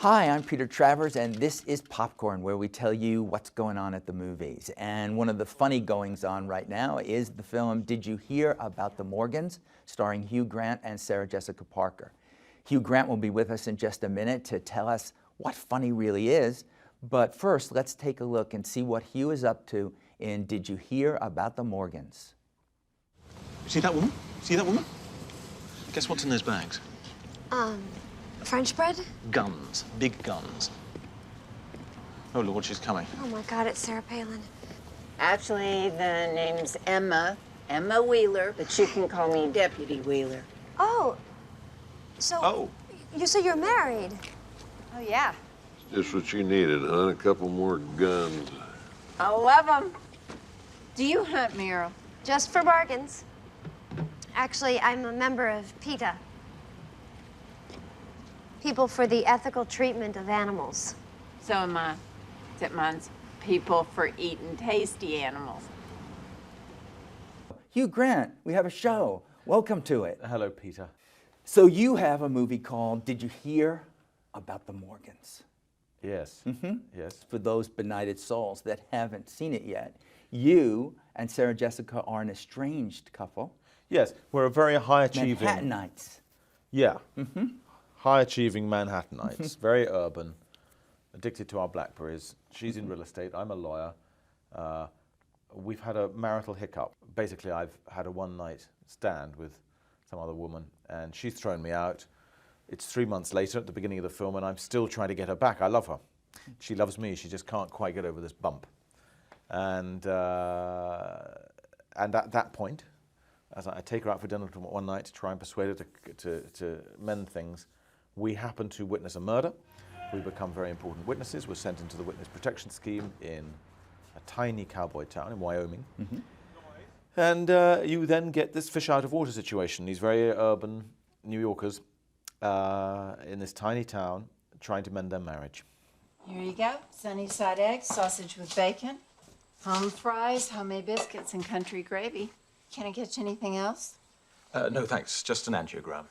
Hi, I'm Peter Travers, and this is Popcorn, where we tell you what's going on at the movies. And one of the funny goings-on right now is the film Did You Hear About the Morgans, starring Hugh Grant and Sarah Jessica Parker. Hugh Grant will be with us in just a minute to tell us what funny really is. But first, let's take a look and see what Hugh is up to in Did You Hear About the Morgans? See that woman? See that woman? Guess what's in those bags? French bread? Guns. Big guns. Oh, Lord, she's coming. Oh, my God, it's Sarah Palin. Actually, the name's Emma Wheeler, but you can call me Deputy Wheeler. Oh, so... Oh. You say you're married? Oh, yeah. Just what you needed, huh? A couple more guns. I love them. Do you hunt, Meryl? Just for bargains. Actually, I'm a member of PETA. People for the Ethical Treatment of Animals. So am I. Except mine's people for eating tasty animals. Hugh Grant, we have a show. Welcome to it. Hello, Peter. So you have a movie called Did You Hear About the Morgans? Yes. Yes. For those benighted souls that haven't seen it yet, you and Sarah Jessica are an estranged couple. Yes, we're a very high-achieving... Manhattanites. Yeah. High-achieving Manhattanites, very urban, addicted to our Blackberries. She's in real estate, I'm a lawyer. We've had a marital hiccup. Basically, I've had a one-night stand with some other woman, and she's thrown me out. It's 3 months later at the beginning of the film, and I'm still trying to get her back. I love her. She loves me. She just can't quite get over this bump. And at that point, as I take her out for dinner one night to try and persuade her to mend things, we happen to witness a murder. We become very important witnesses. We're sent into the witness protection scheme in a tiny cowboy town in Wyoming. And you then get this fish out of water situation. These very urban New Yorkers in this tiny town trying to mend their marriage. Here you go. Sunny side eggs, sausage with bacon, home fries, homemade biscuits, and country gravy. Can I get you anything else? No, thanks. Just an angiogram.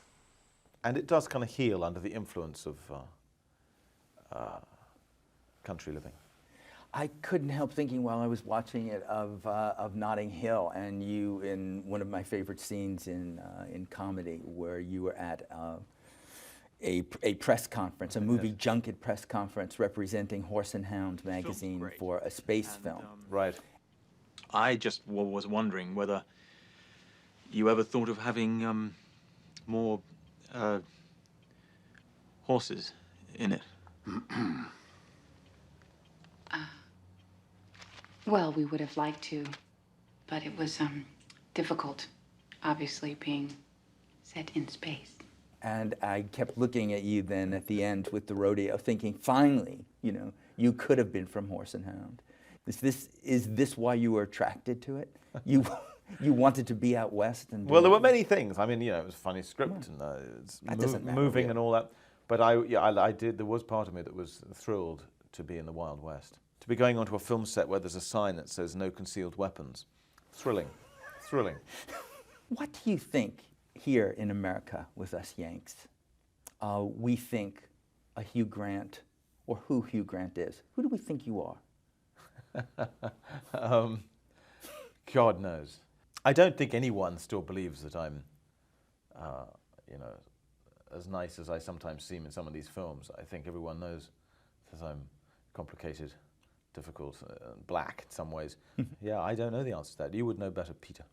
And it does kind of heal under the influence of country living. I couldn't help thinking while I was watching it of Notting Hill, and you in one of my favorite scenes in comedy, where you were at a press conference, a movie junket press conference representing Horse and Hound magazine for a space film. Right. I just was wondering whether you ever thought of having more horses in it. Well, we would have liked to, but it was difficult, obviously being set in space. And I kept looking at you then at the end with the rodeo, thinking, finally, you know, you could have been from Horse and Hound. Is this why you were attracted to it? You wanted to be out west? And well, there were many things. I mean, you know, it was a funny script and it's doesn't matter, moving yeah. and all that. But I did. There was part of me that was thrilled to be in the Wild West, to be going onto a film set where there's a sign that says "No concealed weapons." Thrilling, thrilling. What do you think here in America with us Yanks? We think a Hugh Grant, or who Hugh Grant is. Who do we think you are? God knows. I don't think anyone still believes that I'm, you know, as nice as I sometimes seem in some of these films. I think everyone knows that I'm complicated, difficult, black in some ways. Yeah, I don't know the answer to that. You would know better, Peter.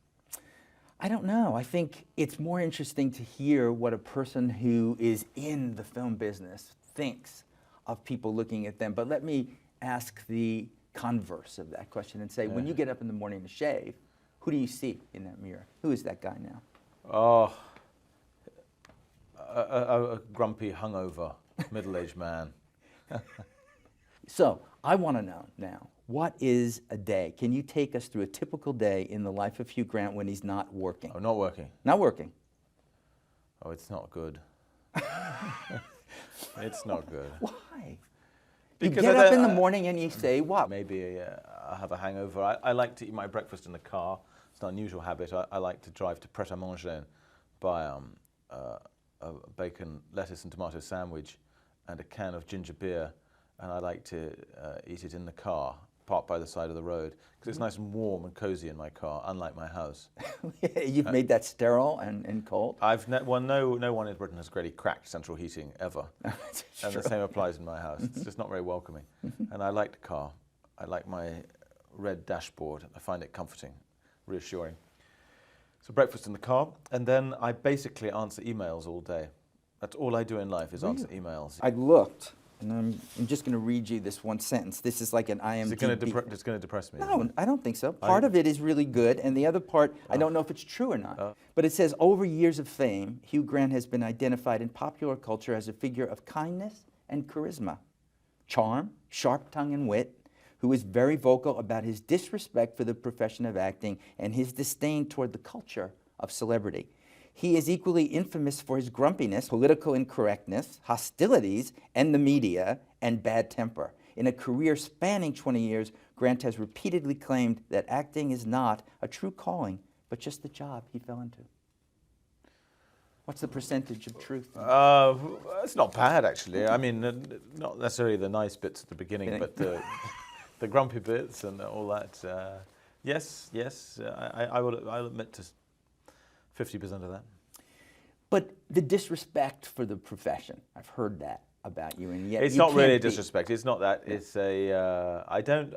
I don't know. I think it's more interesting to hear what a person who is in the film business thinks of people looking at them. But let me ask the converse of that question and say, when you get up in the morning to shave, who do you see in that mirror? Who is that guy now? Oh, a grumpy, hungover, middle-aged man. So, I want to know now, what is a day? Can you take us through a typical day in the life of Hugh Grant when he's not working? Oh, not working. Not working. Oh, it's not good. It's not good. Why? Because you get up in the morning and you say what? Maybe I have a hangover. I like to eat my breakfast in the car. It's an unusual habit. I like to drive to Pret-a-Manger and buy a bacon, lettuce and tomato sandwich and a can of ginger beer, and I like to eat it in the car, parked by the side of the road, because it's nice and warm and cozy in my car, unlike my house. You've made that sterile and cold? Well, no one in Britain has really cracked central heating ever. And the same applies in my house. It's just not very welcoming. And I like the car. I like my red dashboard. I find it comforting, reassuring. So breakfast in the car, and then I basically answer emails all day. That's all I do in life is answer emails. I looked, and I'm just going to read you this one sentence. This is like an IMDb. Is it going to depress me? No, I don't think so. Part of it is really good, and the other part, I don't know if it's true or not. But it says, over years of fame, Hugh Grant has been identified in popular culture as a figure of kindness and charisma, charm, sharp tongue and wit, who is very vocal about his disrespect for the profession of acting and his disdain toward the culture of celebrity. He is equally infamous for his grumpiness, political incorrectness, hostilities, and the media, and bad temper. In a career spanning 20 years, Grant has repeatedly claimed that acting is not a true calling, but just the job he fell into. What's the percentage of truth? It's not bad, actually. I mean, not necessarily the nice bits at the beginning, but the grumpy bits and all that. Yes, I'll admit to 50% of that. But the disrespect for the profession, I've heard that about you, and yet It's not really disrespect. It's not that. Yeah. It's a.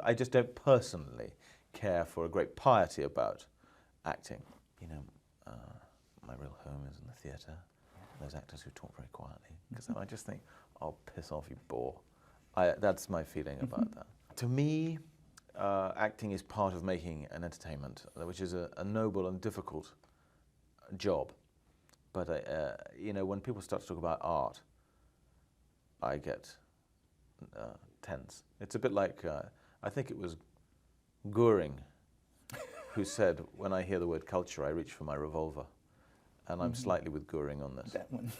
I just don't personally care for a great piety about acting. You know, my real home is in the theatre. Those actors who talk very quietly, because I just think, "Oh, piss off, you bore." That's my feeling about that. To me, acting is part of making an entertainment, which is a noble and difficult job. But you know, when people start to talk about art, I get tense. It's a bit like, I think it was Goering who said, when I hear the word culture, I reach for my revolver. And I'm slightly with Goering on this. That one.